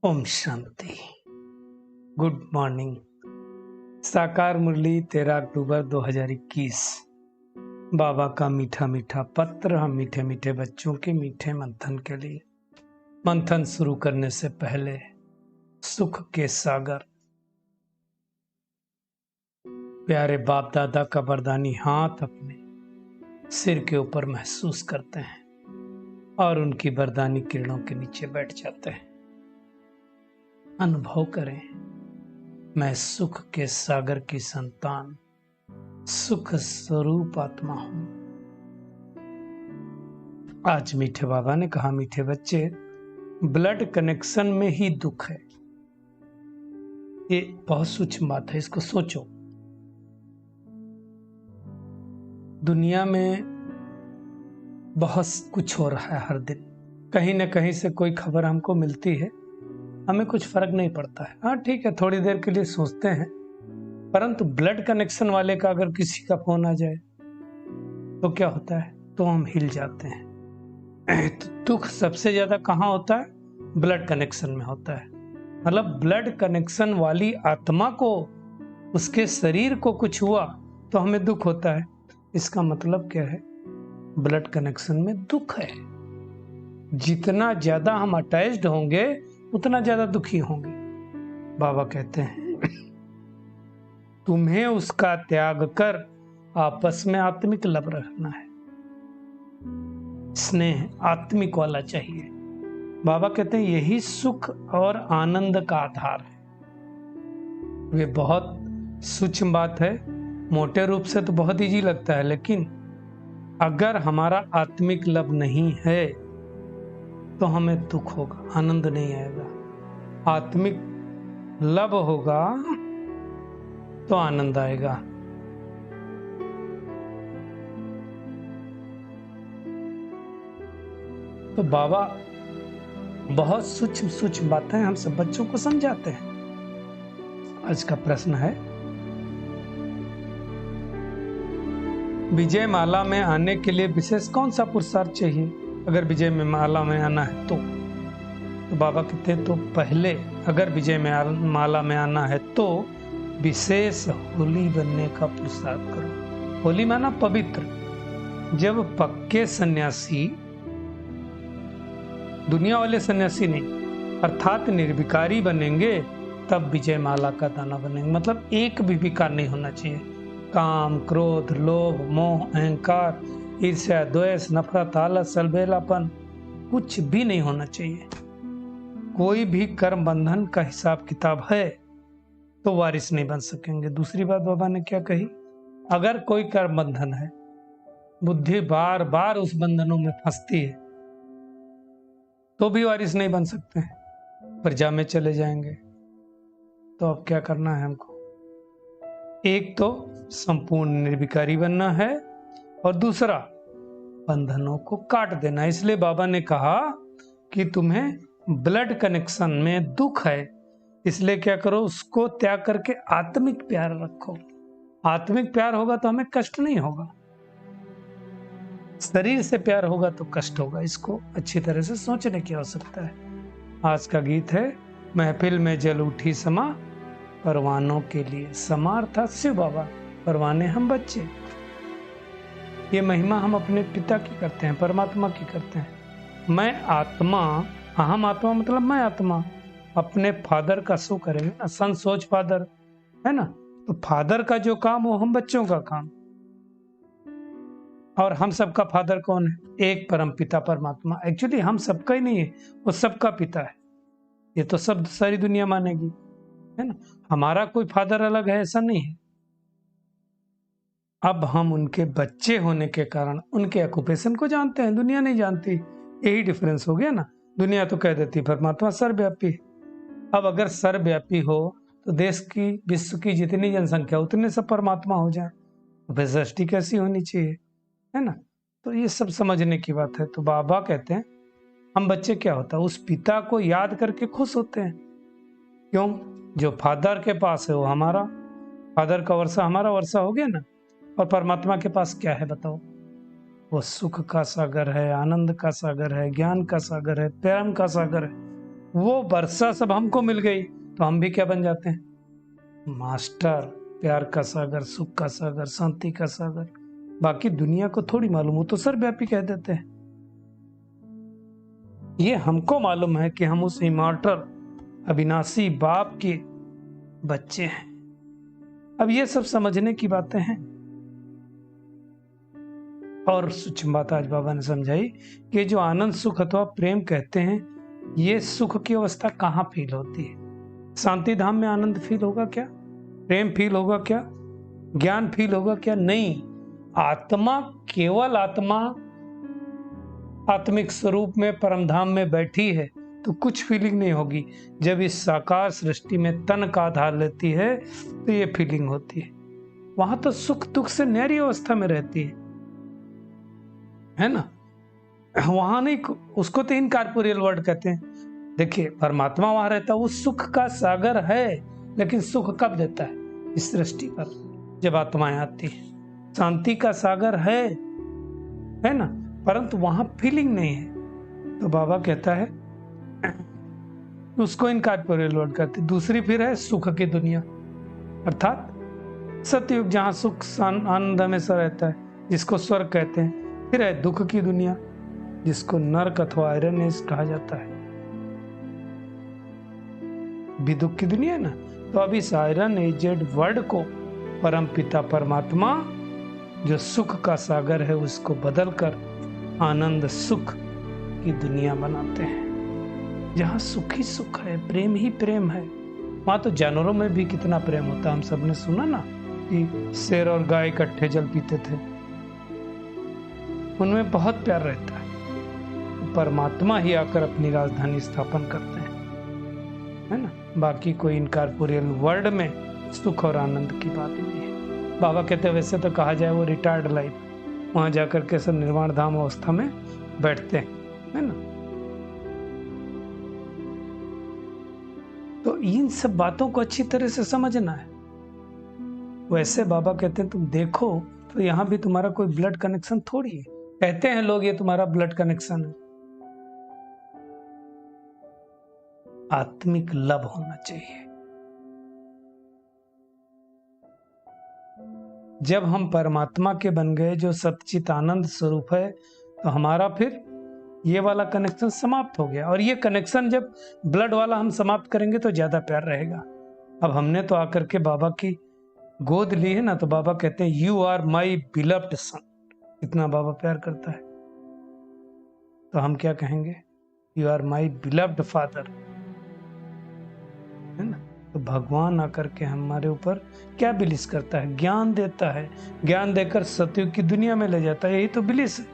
Om Shanti. Good morning. साकार मुरली 13 अक्टूबर 2021। बाबा का मीठा मीठा पत्र हम मीठे मीठे बच्चों के मीठे मंथन के लिए। मंथन शुरू करने से पहले सुख के सागर प्यारे बाप दादा का वरदानी हाथ अपने सिर के ऊपर महसूस करते हैं और उनकी वरदानी किरणों के नीचे बैठ जाते हैं। अनुभव करें, मैं सुख के सागर की संतान, सुख स्वरूप आत्मा हूं। आज मीठे बाबा ने कहा, मीठे बच्चे, ब्लड कनेक्शन में ही दुख है। ये बहुत सूक्ष्म बात है, इसको सोचो। दुनिया में बहुत कुछ हो रहा है हर दिन, कहीं ना कहीं से कोई खबर हमको मिलती है, हमें कुछ फर्क नहीं पड़ता है। हाँ ठीक है, थोड़ी देर के लिए सोचते हैं, परंतु ब्लड कनेक्शन वाले का अगर किसी का फोन आ जाए तो क्या होता है? तो हम हिल जाते हैं। तो दुख सबसे ज्यादा कहाँ होता है? ब्लड कनेक्शन में होता है। मतलब ब्लड कनेक्शन वाली आत्मा को, उसके शरीर को कुछ हुआ तो हमें दुख होता है। इसका मतलब क्या है? ब्लड कनेक्शन में दुख है। जितना ज्यादा हम अटैच्ड होंगे उतना ज्यादा दुखी होंगे। बाबा कहते हैं, तुम्हें उसका त्याग कर आपस में आत्मिक लब रखना है। स्नेह आत्मिक वाला चाहिए। बाबा कहते हैं यही सुख और आनंद का आधार है। वे बहुत सूक्ष्म बात है, मोटे रूप से तो बहुत इजी लगता है, लेकिन अगर हमारा आत्मिक लब नहीं है तो हमें दुख होगा, आनंद नहीं आएगा। आत्मिक लब होगा तो आनंद आएगा। तो बाबा बहुत सूक्ष्म बातें हम सब बच्चों को समझाते हैं। आज का प्रश्न है, विजय माला में आने के लिए विशेष कौन सा पुरुषार्थ चाहिए? अगर विजय में माला में आना है तो बाबा कहते हैं, तो पहले अगर विजय में माला में आना है तो विशेष होली बनने का पुरुषार्थ करो। होली माना पवित्र। जब पक्के सन्यासी, दुनिया वाले सन्यासी नहीं, अर्थात निर्विकारी बनेंगे, तब विजय माला का दाना बनेंगे। मतलब एक भी विकार नहीं होना चाहिए। काम, क्रोध, लोभ, मोह, अहंकार, ईर्ष्या, द्वेष, नफरत, आलस, अलबेलापन कुछ भी नहीं होना चाहिए। कोई भी कर्म बंधन का हिसाब किताब है तो वारिस नहीं बन सकेंगे। दूसरी बात बाबा ने क्या कही? अगर कोई कर्म बंधन है, बुद्धि बार बार उस बंधनों में फंसती है, तो भी वारिस नहीं बन सकते हैं, प्रजा में चले जाएंगे। तो अब क्या करना है हमको? एक तो संपूर्ण निर्विकारी बनना है और दूसरा बंधनों को काट देना। इसलिए बाबा ने कहा कि तुम्हें ब्लड कनेक्शन में दुख है, इसलिए क्या करो? उसको त्याग करके आत्मिक प्यार रखो। आत्मिक प्यार होगा तो हमें कष्ट नहीं होगा। शरीर से प्यार होगा तो कष्ट होगा। इसको अच्छी तरह से सोचने की आवश्यकता है। आज का गीत है, महफिल में जल उठी समा परवानों के लिए। समा अर्थात शिव बाबा, परवाने हम बच्चे। ये महिमा हम अपने पिता की करते हैं, परमात्मा की करते हैं। मैं आत्मा, अहम आत्मा मतलब मैं आत्मा, अपने फादर का शो करेंगे ना। सन सोच फादर है ना, तो फादर का जो काम वो हम बच्चों का काम। और हम सबका फादर कौन है? एक परम पिता परमात्मा। एक्चुअली हम सबका ही नहीं है, वो सबका पिता है। ये तो सब सारी दुनिया मानेगी, है ना। हमारा कोई फादर अलग है ऐसा नहीं है। अब हम उनके बच्चे होने के कारण उनके ऑक्यूपेशन को जानते हैं, दुनिया नहीं जानती। यही डिफरेंस हो गया ना। दुनिया तो कह देती परमात्मा सर्वव्यापी। अब अगर सर्वव्यापी हो तो देश की, विश्व की जितनी जनसंख्या उतने सब परमात्मा हो जाए, तो फिर सृष्टि कैसी होनी चाहिए, है ना। तो ये सब समझने की बात है। तो बाबा कहते हैं हम बच्चे क्या होता है, उस पिता को याद करके खुश होते हैं। क्यों? जो फादर के पास है वो हमारा, फादर का वर्षा हमारा वर्षा हो गया ना। और परमात्मा के पास क्या है बताओ? वो सुख का सागर है, आनंद का सागर है, ज्ञान का सागर है, प्रेम का सागर है। वो वर्षा सब हमको मिल गई तो हम भी क्या बन जाते हैं? मास्टर, प्यार का सागर, सुख का सागर, शांति का सागर। बाकी दुनिया को थोड़ी मालूम, हो तो सर्वव्यापी कह देते हैं। ये हमको मालूम है कि हम उस इमॉर्टल अविनाशी बाप के बच्चे हैं। अब ये सब समझने की बातें हैं। और सूक्ष्म बात आज बाबा ने समझाई कि जो आनंद सुख अथवा प्रेम कहते हैं, ये सुख की अवस्था कहाँ फील होती है? शांति धाम में आनंद फील होगा क्या? प्रेम फील होगा क्या? ज्ञान फील होगा क्या? नहीं। आत्मा, केवल आत्मा आत्मिक स्वरूप में परमधाम में बैठी है तो कुछ फीलिंग नहीं होगी। जब इस साकार सृष्टि में तन का आधार लेती है तो ये फीलिंग होती है। वहां तो सुख दुख से न्यारी अवस्था में रहती है ना। वहां नहीं, उसको तो इनकॉर्पोरियल वर्ल्ड कहते हैं। देखिए, परमात्मा वहां रहता है, वो सुख का सागर है। लेकिन सुख कब देता है? इस सृष्टि पर जब आत्माएं आती है। शांति का सागर है ना, परंतु वहां फीलिंग नहीं है। तो बाबा कहता है उसको इनकॉर्पोरियल वर्ल्ड कहते हैं। दूसरी फिर है सुख की दुनिया, अर्थात सतयुग, जहां सुख आनंद हमेशा रहता है, जिसको स्वर्ग कहते हैं। फिर है दुख की दुनिया, जिसको नरक अथवा आयरन एज कहा जाता है। भी दुख की दुनिया है ना। तो अब इस आयरन एजेड वर्ड को परम पिता परमात्मा, जो सुख का सागर है, उसको बदलकर आनंद सुख की दुनिया बनाते हैं, जहां सुख ही सुख है, प्रेम ही प्रेम है। वहां तो जानवरों में भी कितना प्रेम होता है। हम सबने सुना ना कि शेर और गाय इकट्ठे जल पीते थे, उनमें बहुत प्यार रहता है। परमात्मा ही आकर अपनी राजधानी स्थापन करते हैं, है ना। बाकी कोई इनकॉर्पोरियल वर्ल्ड में सुख और आनंद की बात नहीं है। बाबा कहते हैं वैसे तो कहा जाए वो रिटायर्ड लाइफ, वहां जाकर के सब निर्वाण धाम अवस्था में बैठते हैं, है ना। तो इन सब बातों को अच्छी तरह से समझना है। वैसे बाबा कहते हैं तुम देखो तो यहां भी तुम्हारा कोई ब्लड कनेक्शन थोड़ी है। कहते हैं लोग ये तुम्हारा ब्लड कनेक्शन है। आत्मिक लव होना चाहिए। जब हम परमात्मा के बन गए, जो सच्चित आनंद स्वरूप है, तो हमारा फिर ये वाला कनेक्शन समाप्त हो गया। और ये कनेक्शन जब ब्लड वाला हम समाप्त करेंगे तो ज्यादा प्यार रहेगा। अब हमने तो आकर के बाबा की गोद ली है ना, तो बाबा कहते हैं you are my beloved son. इतना बाबा प्यार करता है, तो हम क्या कहेंगे? You are my beloved father, है ना। तो भगवान आकर के हमारे ऊपर क्या बिलिस करता है? ज्ञान देता है। ज्ञान देकर सतयुग की दुनिया में ले जाता है। यही तो बिलिस है।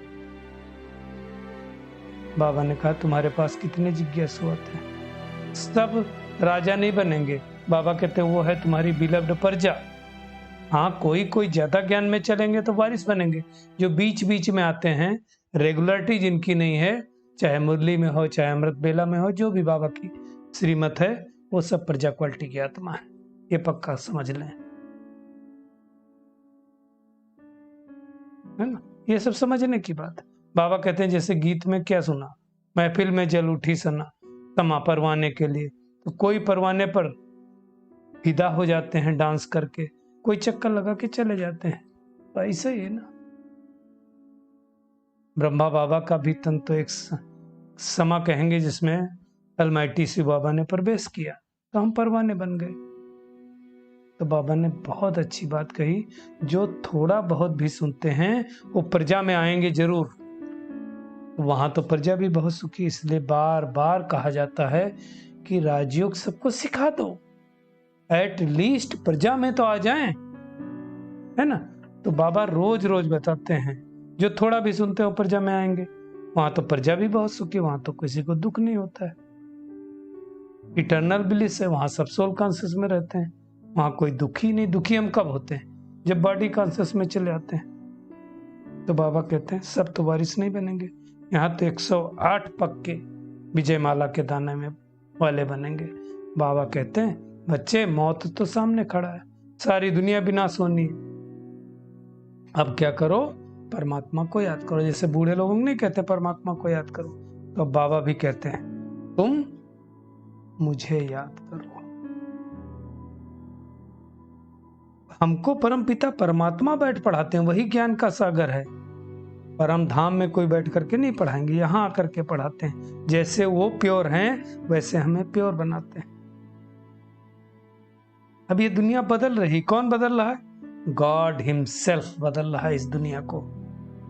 बाबा ने कहा तुम्हारे पास कितने जिज्ञासु होते हैं, सब राजा नहीं बनेंगे। बाबा कहते हैं वो है तुम्हारी बिलव्ड प्रजा। हाँ, कोई कोई ज्यादा ज्ञान में चलेंगे तो वारिस बनेंगे। जो बीच बीच में आते हैं, रेगुलरिटी जिनकी नहीं है, चाहे मुरली में हो चाहे अमृत बेला में हो, जो भी बाबा की श्रीमत है, वो सब प्रजा क्वालिटी की आत्मा है। ये पक्का समझ लें, है ना। ये सब समझने की बात है। बाबा कहते हैं जैसे गीत में क्या सुना, महफिल में जल उठी सना तमा परवाने के लिए। तो कोई परवाने पर फिदा हो जाते हैं डांस करके, कोई चक्कर लगा के चले जाते हैं। तो ऐसा ही है ना। ब्रह्मा बाबा का भी तन तो एक समा कहेंगे जिसमें अलमाइटी शिव बाबा ने प्रवेश किया, तो हम परवाने बन गए। तो बाबा ने बहुत अच्छी बात कही, जो थोड़ा बहुत भी सुनते हैं वो प्रजा में आएंगे जरूर। वहां तो प्रजा भी बहुत सुखी, इसलिए बार बार कहा जाता है कि राजयोग सबको सिखा दो, एट लीस्ट प्रजा में तो आ जाएं, है ना। तो बाबा रोज रोज बताते हैं जो थोड़ा भी सुनते हो प्रजा में आएंगे। वहां तो प्रजा भी बहुत सुखी, वहां तो किसी को दुख नहीं होता है। इटर्नल ब्लिस है, वहां सब सोल कॉन्शियस में रहते हैं, वहां कोई दुखी नहीं। दुखी हम कब होते हैं? जब बॉडी कॉन्शियस में चले आते हैं। तो बाबा कहते हैं सब तो वारिस नहीं बनेंगे, यहाँ तो 108 पक्के विजय माला के दाने में वाले बनेंगे। बाबा कहते हैं बच्चे, मौत तो सामने खड़ा है, सारी दुनिया विनाश होनी है। अब क्या करो? परमात्मा को याद करो। जैसे बूढ़े लोगों नहीं कहते परमात्मा को याद करो, तो बाबा भी कहते हैं तुम मुझे याद करो। हमको परमपिता परमात्मा बैठ पढ़ाते हैं, वही ज्ञान का सागर है। परम धाम में कोई बैठ करके नहीं पढ़ाएंगे, यहाँ आकर के पढ़ाते हैं। जैसे वो प्योर हैं वैसे हमें प्योर बनाते हैं। अब ये दुनिया बदल रही, कौन बदल रहा है? गॉड हिमसेल्फ बदल रहा है इस दुनिया को,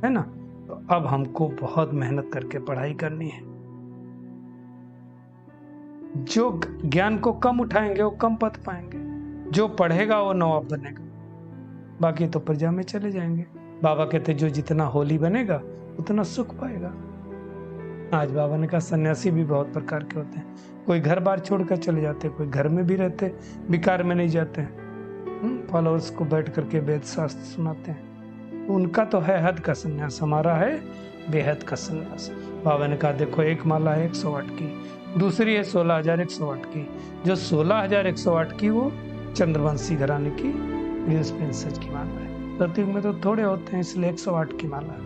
है ना। तो अब हमको बहुत मेहनत करके पढ़ाई करनी है। जो ज्ञान को कम उठाएंगे वो कम पद पाएंगे, जो पढ़ेगा वो नवाब बनेगा, बाकी तो प्रजा में चले जाएंगे। बाबा कहते जो जितना होली बनेगा उतना सुख पाएगा। आज बाबा ने कहा सन्यासी भी बहुत प्रकार के होते हैं, कोई घर बार छोड़कर चले जाते, कोई घर में भी रहते, विकार में नहीं जाते हैं, फॉलोअर्स को बैठ करके वेद शास्त्र सुनाते हैं। उनका तो है हद का संन्यास, हमारा है बेहद का संन्यास। बाबा ने कहा देखो एक माला है 108 की, दूसरी है 16,108 की। जो 16,108 की वो चंद्रवंशी घराने की स्पेंसर की माला है। प्रतीक में तो थोड़े होते हैं इसलिए 108 की माला है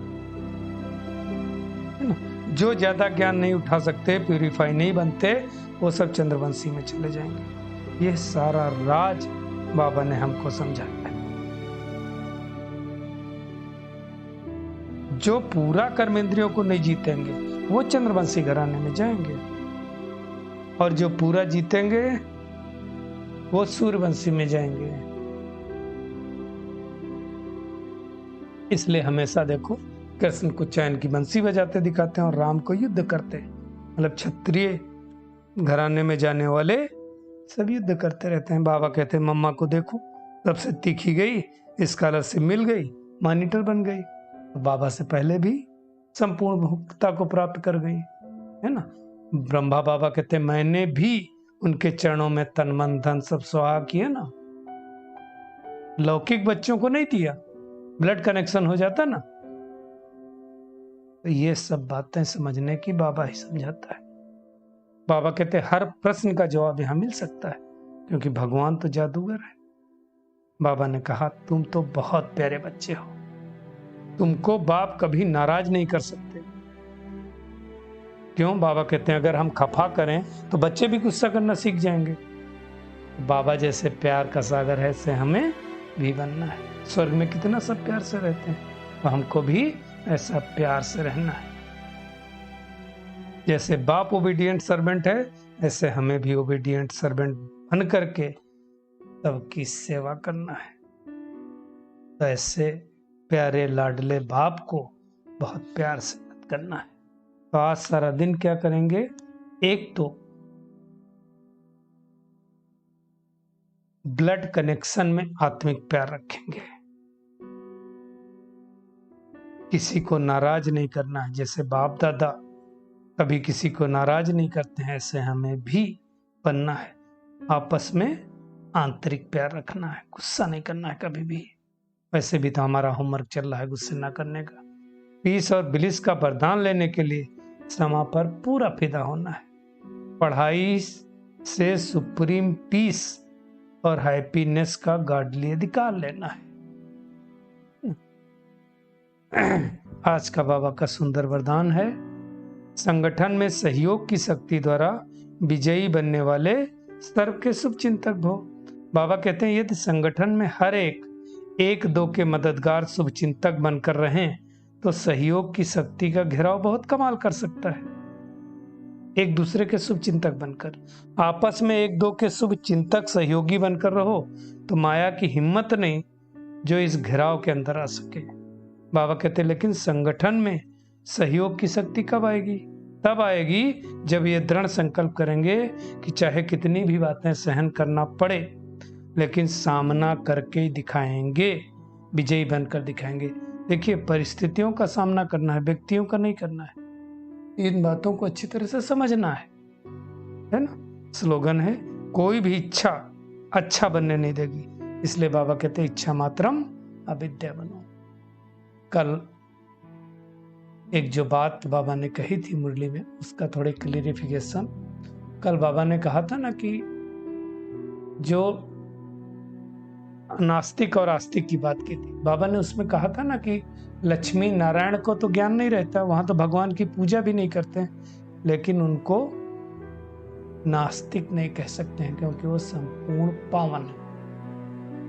ना। जो ज्यादा ज्ञान नहीं उठा सकते, प्यूरिफाई नहीं बनते, वो सब चंद्रवंशी में चले जाएंगे। ये सारा राज बाबा ने हमको समझाया है। जो पूरा कर्मेंद्रियों को नहीं जीतेंगे वो चंद्रवंशी घराने में जाएंगे, और जो पूरा जीतेंगे वो सूर्यवंशी में जाएंगे। इसलिए हमेशा देखो कृष्ण को चैन की बंसी बजाते दिखाते हैं और राम को युद्ध करते, मतलब क्षत्रिय घराने में जाने वाले सब युद्ध करते रहते हैं। बाबा कहते हैं मम्मा को देखो सबसे तीखी गई, स्कॉलर से मिल गई, मॉनिटर बन गई, तो बाबा से पहले भी संपूर्ण भोक्ता को प्राप्त कर गई, है ना। ब्रह्मा बाबा कहते हैं मैंने भी उनके चरणों में तन मन धन सब सुहाग किया ना। लौकिक बच्चों को नहीं दिया, ब्लड कनेक्शन हो जाता ना। तो ये सब बातें समझने की बाबा ही समझाता है। बाबा कहते हर प्रश्न का जवाब यहां मिल सकता है, क्योंकि भगवान तो जादूगर है। बाबा ने कहा तुम तो बहुत प्यारे बच्चे हो, तुमको बाप कभी नाराज नहीं कर सकते। क्यों? बाबा कहते हैं अगर हम खफा करें तो बच्चे भी गुस्सा करना सीख जाएंगे। बाबा जैसे प्यार का सागर है, ऐसे हमें भी बनना है। स्वर्ग में कितना सब प्यार से रहते हैं, तो हमको भी ऐसा प्यार से रहना है। जैसे बाप ओबीडिएंट सर्वेंट है, ऐसे हमें भी ओबीडिएंट सर्वेंट बन करके सबकी सेवा करना है। तो ऐसे प्यारे लाडले बाप को बहुत प्यार से याद करना है। तो आज सारा दिन क्या करेंगे? एक तो ब्लड कनेक्शन में आत्मिक प्यार रखेंगे, किसी को नाराज नहीं करना है। जैसे बाप दादा कभी किसी को नाराज नहीं करते हैं, ऐसे हमें भी बनना है। आपस में आंतरिक प्यार रखना है, गुस्सा नहीं करना है कभी भी। वैसे भी तो हमारा होमवर्क चल रहा है गुस्से ना करने का। पीस और ब्लिस का वरदान लेने के लिए समा पर पूरा फिदा होना है। पढ़ाई से सुप्रीम पीस और हैप्पीनेस का गार्डली अधिकार लेना है। आज का बाबा का सुंदर वरदान है, संगठन में सहयोग की शक्ति द्वारा विजयी बनने वाले सर्व के शुभ चिंतक भव। बाबा कहते हैं यदि संगठन में हर एक दो के मददगार शुभ चिंतक बनकर रहें तो सहयोग की शक्ति का घेराव बहुत कमाल कर सकता है। एक दूसरे के शुभ चिंतक बनकर, आपस में एक दो के शुभ चिंतक सहयोगी बनकर रहो तो माया की हिम्मत नहीं जो इस घेराव के अंदर आ सके। बाबा कहते हैं लेकिन संगठन में सहयोग की शक्ति कब आएगी? तब आएगी जब ये दृढ़ संकल्प करेंगे कि चाहे कितनी भी बातें सहन करना पड़े लेकिन सामना करके ही दिखाएंगे, विजयी बनकर दिखाएंगे। देखिए परिस्थितियों का सामना करना है, व्यक्तियों का नहीं करना है। इन बातों को अच्छी तरह से समझना है ना। स्लोगन है कोई भी इच्छा अच्छा बनने नहीं देगी, इसलिए बाबा कहते हैं इच्छा मात्रम अविद्या बनो। कल एक जो बात बाबा ने कही थी मुरली में, उसका थोड़े क्लियरिफिकेशन। कल बाबा ने कहा था ना कि जो नास्तिक और आस्तिक की बात की थी, बाबा ने उसमें कहा था ना कि लक्ष्मी नारायण को तो ज्ञान नहीं रहता, वहां तो भगवान की पूजा भी नहीं करते, लेकिन उनको नास्तिक नहीं कह सकते हैं, क्योंकि वो संपूर्ण पावन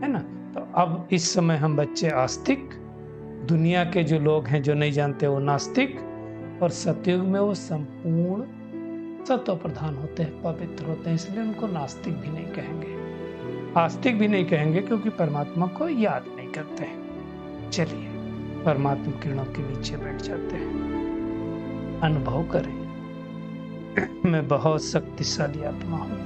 है ना। तो अब इस समय हम बच्चे आस्तिक, दुनिया के जो लोग हैं जो नहीं जानते वो नास्तिक, और सतयुग में वो संपूर्ण सत्व प्रधान होते हैं, पवित्र होते हैं, इसलिए उनको नास्तिक भी नहीं कहेंगे, आस्तिक भी नहीं कहेंगे, क्योंकि परमात्मा को याद नहीं करते हैं। चलिए परमात्मा किरणों के नीचे बैठ जाते हैं, अनुभव करें मैं बहुत शक्तिशाली आत्मा हूं।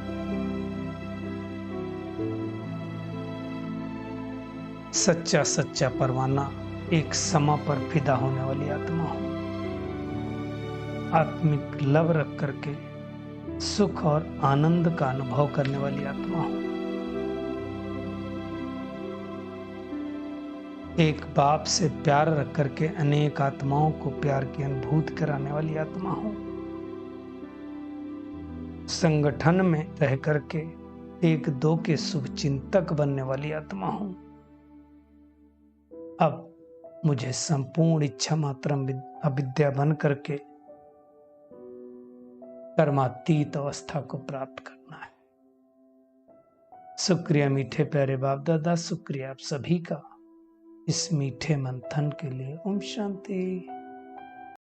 सच्चा सच्चा परवाना, एक समा पर फिदा होने वाली आत्मा हूं। आत्मिक लव रख करके सुख और आनंद का अनुभव करने वाली आत्मा हूं। एक बाप से प्यार रख करके अनेक आत्माओं को प्यार की अनुभूति कराने वाली आत्मा हूं। संगठन में रह करके एक दो के शुभ चिंतक बनने वाली आत्मा हूं। अब मुझे संपूर्ण इच्छा मात्र अविद्या बन करके कर्मातीत अवस्था को प्राप्त करना है। शुक्रिया मीठे प्यारे बाप दादा, शुक्रिया आप सभी का इस मीठे मंथन के लिए। ओम शांति।